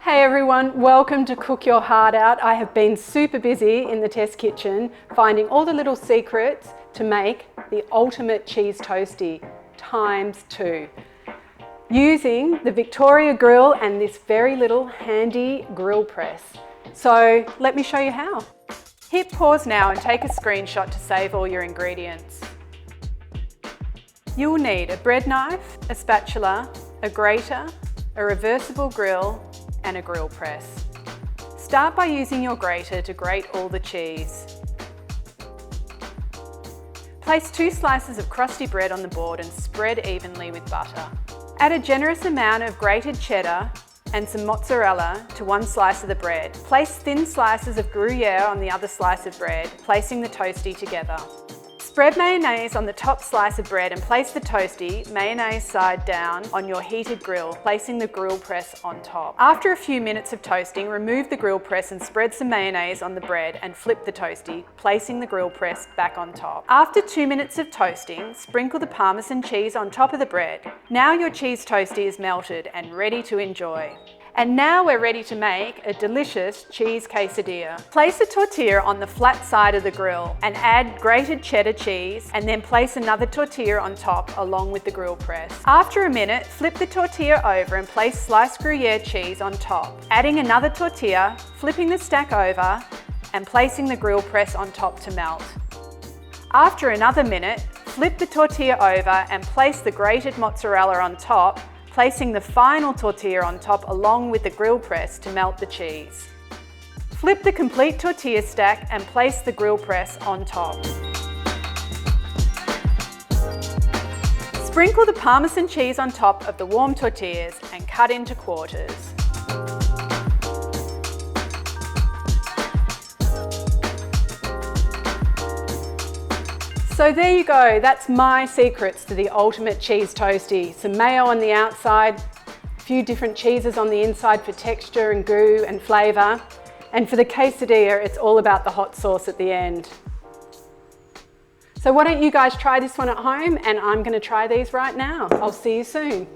Hey everyone, welcome to Cook Your Heart Out. I have been super busy in the test kitchen finding all the little secrets to make the ultimate cheese toastie ×2 using the Victoria grill and this very little handy grill press. So let me show you how. Hit pause now and take a screenshot to save all your ingredients. You will need a bread knife, a spatula, a grater, a reversible grill and a grill press. Start by using your grater to grate all the cheese. Place 2 slices of crusty bread on the board and spread evenly with butter. Add a generous amount of grated cheddar and some mozzarella to 1 slice of the bread. Place thin slices of gruyère on the other slice of bread, placing the toastie together. Spread mayonnaise on the top slice of bread and place the toastie, mayonnaise side down, on your heated grill, placing the grill press on top. After a few minutes of toasting, remove the grill press and spread some mayonnaise on the bread and flip the toastie, placing the grill press back on top. After 2 minutes of toasting, sprinkle the parmesan cheese on top of the bread. Now your cheese toastie is melted and ready to enjoy. And now we're ready to make a delicious cheese quesadilla. Place a tortilla on the flat side of the grill and add grated cheddar cheese and then place another tortilla on top along with the grill press. After a minute, flip the tortilla over and place sliced gruyère cheese on top. Adding another tortilla, flipping the stack over and placing the grill press on top to melt. After another minute, flip the tortilla over and place the grated mozzarella on top, placing the final tortilla on top along with the grill press to melt the cheese. Flip the complete tortilla stack and place the grill press on top. Sprinkle the parmesan cheese on top of the warm tortillas and cut into quarters. So there you go, that's my secrets to the ultimate cheese toastie. Some mayo on the outside, a few different cheeses on the inside for texture and goo and flavour. And for the quesadilla, it's all about the hot sauce at the end. So why don't you guys try this one at home, and I'm going to try these right now. I'll see you soon.